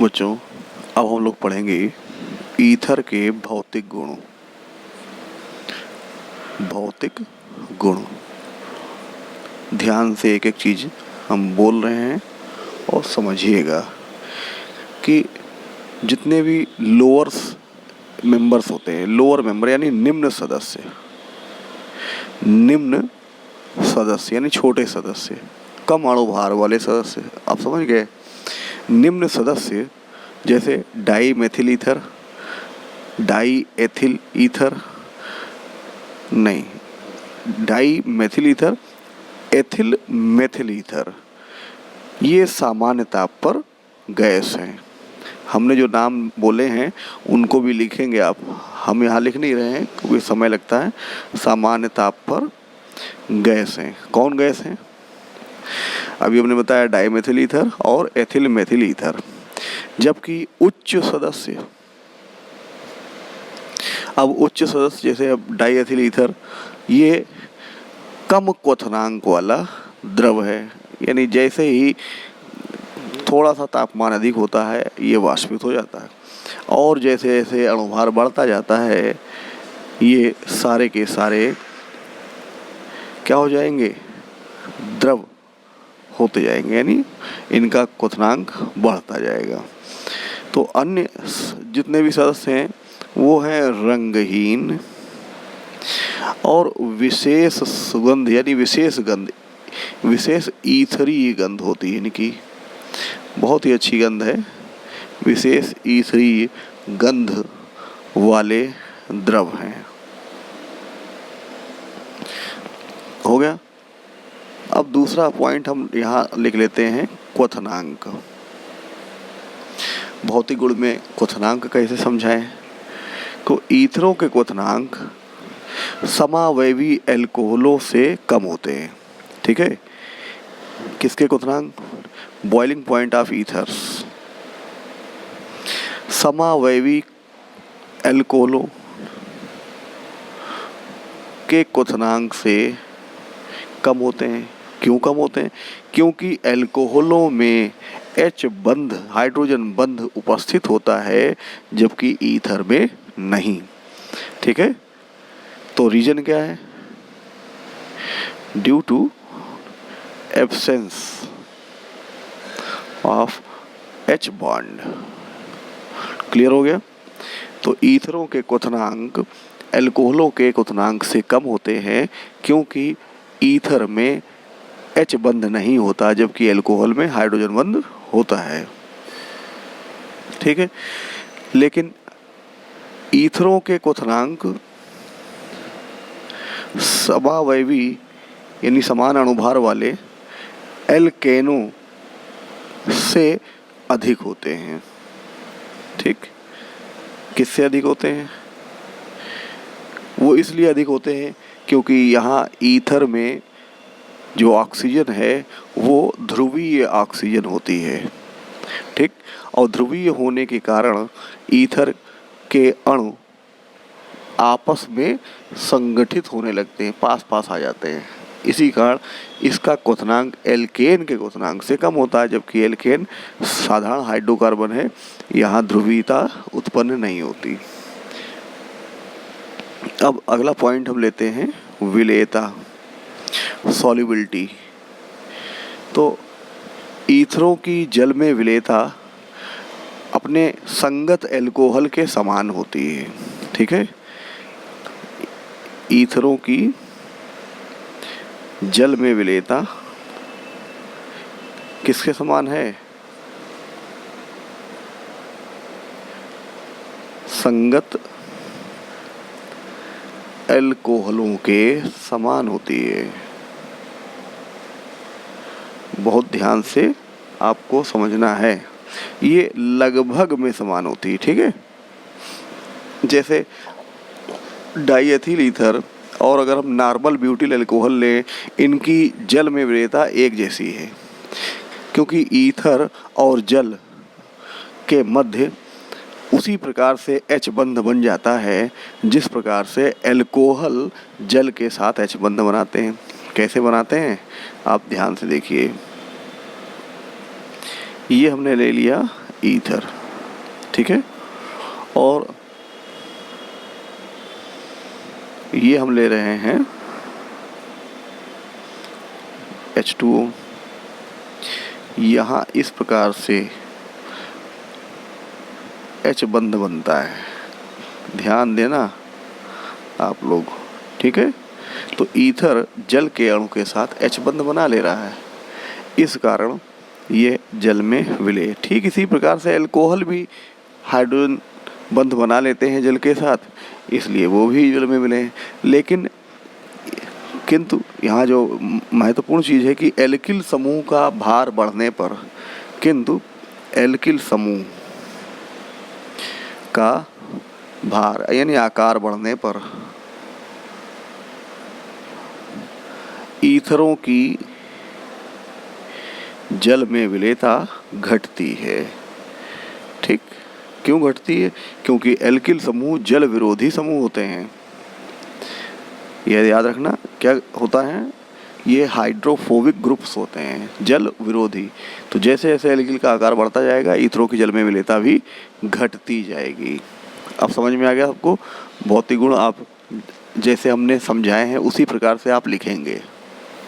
बच्चों, अब हम लोग पढ़ेंगे ईथर के भौतिक गुण। भौतिक गुण, ध्यान से एक एक चीज हम बोल रहे हैं और समझिएगा कि जितने भी लोअर मेंबर्स होते हैं, लोअर मेंबर यानी निम्न सदस्य यानी छोटे सदस्य, कम अणुभार वाले सदस्य, आप समझ गए। निम्न सदस्य जैसे dimethyl ether, diethyl ether, नहीं, dimethyl ether, ethyl methyl ether, ये सामान्य ताप पर गैस हैं। हमने जो नाम बोले हैं उनको भी लिखेंगे आप, हम यहाँ लिख नहीं रहे हैं क्योंकि समय लगता है। सामान्य ताप पर गैस हैं। कौन गैस हैं? अभी हमने बताया डाई मेथिल ईथर और एथिल मेथिल ईथर। जबकि उच्च सदस्य, अब उच्च सदस्य जैसे अब डाई एथिल ईथर, ये कम क्वथनांक वाला द्रव है, यानी जैसे ही थोड़ा सा तापमान अधिक होता है ये वाष्पित हो जाता है, और जैसे जैसे अणुभार बढ़ता जाता है ये सारे के सारे क्या हो जाएंगे? द्रव होते जाएंगे, यानी इनका क्वथनांक बढ़ता जाएगा। तो अन्य जितने भी सदस्य हैं वो हैं रंगहीन और विशेष सुगंध, यानी विशेष गंध, विशेष ईथरी गंध होती है इनकी, बहुत ही अच्छी गंध है। विशेष ईथरी गंध वाले द्रव हैं। हो गया। अब दूसरा पॉइंट हम यहाँ लिख लेते हैं, क्वथनांक। भौतिक गुण में क्वथनांक कैसे समझाएं? तो ईथरों के क्वथनांक समावयवी एल्कोहलों से कम होते हैं। ठीक है। किसके क्वथनांक? Boiling point of ethers. समावयवी एल्कोहलों के क्वथनांक से कम होते हैं। क्यों कम होते हैं? क्योंकि एल्कोहलों में H बंध, हाइड्रोजन बंध उपस्थित होता है, जबकि ईथर में नहीं। ठीक है। तो रीजन क्या है? Due to absence of H bond. Clear हो गया। तो ईथरों के क्वथनांक एल्कोहलों के क्वथनांक से कम होते हैं क्योंकि ईथर में H बंध नहीं होता, जबकि एल्कोहल में हाइड्रोजन बंध होता है। ठीक है। लेकिन ईथरों के क्वथनांक समावयवी यानी समान अणुभार वाले एल्केनों से अधिक होते हैं। ठीक। किससे अधिक होते हैं? वो इसलिए अधिक होते हैं क्योंकि यहाँ ईथर में जो ऑक्सीजन है वो ध्रुवीय ऑक्सीजन होती है। ठीक। और ध्रुवीय होने के कारण ईथर के अणु आपस में संगठित होने लगते हैं, पास पास आ जाते हैं। इसी कारण इसका क्वथनांक एल्केन के क्वथनांक से कम होता है, जबकि एल्केन साधारण हाइड्रोकार्बन है, यहाँ ध्रुवीयता उत्पन्न नहीं होती। अब अगला पॉइंट हम लेते हैं, विलेयता, सॉल्युबिलिटी। तो ईथरों की जल में विलेयता अपने संगत एल्कोहल के समान होती है। ठीक है। ईथरों की जल में विलेयता किसके समान है? संगत एल्कोहलों के समान होती है। बहुत ध्यान से आपको समझना है, ये लगभग में समान होती है। ठीक है। जैसे डाईएथिल ईथर और अगर हम नॉर्मल ब्यूटिल अल्कोहल लें, इनकी जल में विलेयता एक जैसी है, क्योंकि ईथर और जल के मध्य उसी प्रकार से H बंध बन जाता है जिस प्रकार से एल्कोहल जल के साथ H बंध बनाते हैं। कैसे बनाते हैं आप ध्यान से देखिए। ये हमने ले लिया ईथर। ठीक है, और ये हम ले रहे हैं H2O। यहाँ इस प्रकार से H बंध बनता है, ध्यान देना आप लोग। ठीक है, तो ईथर जल के अणु के साथ H बंध बना ले रहा है, इस कारण ये जल में विलय। ठीक इसी प्रकार से अल्कोहल भी हाइड्रोजन बंध बना लेते हैं जल के साथ, इसलिए वो भी जल में विलय। लेकिन किंतु यहाँ जो महत्वपूर्ण चीज़ है कि एल्किल समूह का भार बढ़ने पर, किंतु एल्किल समूह का भार यानी आकार बढ़ने पर ईथरों की जल में विलेयता घटती है। ठीक, क्यों घटती है? क्योंकि एल्किल समूह जल विरोधी समूह होते हैं। यह याद रखना, क्या होता है, ये हाइड्रोफोबिक ग्रुप्स होते हैं, जल विरोधी। तो जैसे जैसे एल्किल का आकार बढ़ता जाएगा, ईथरों की जल में विलेयता भी घटती जाएगी। अब समझ में आ गया आपको? भौतिक गुण आप जैसे हमने समझाए हैं उसी प्रकार से आप लिखेंगे।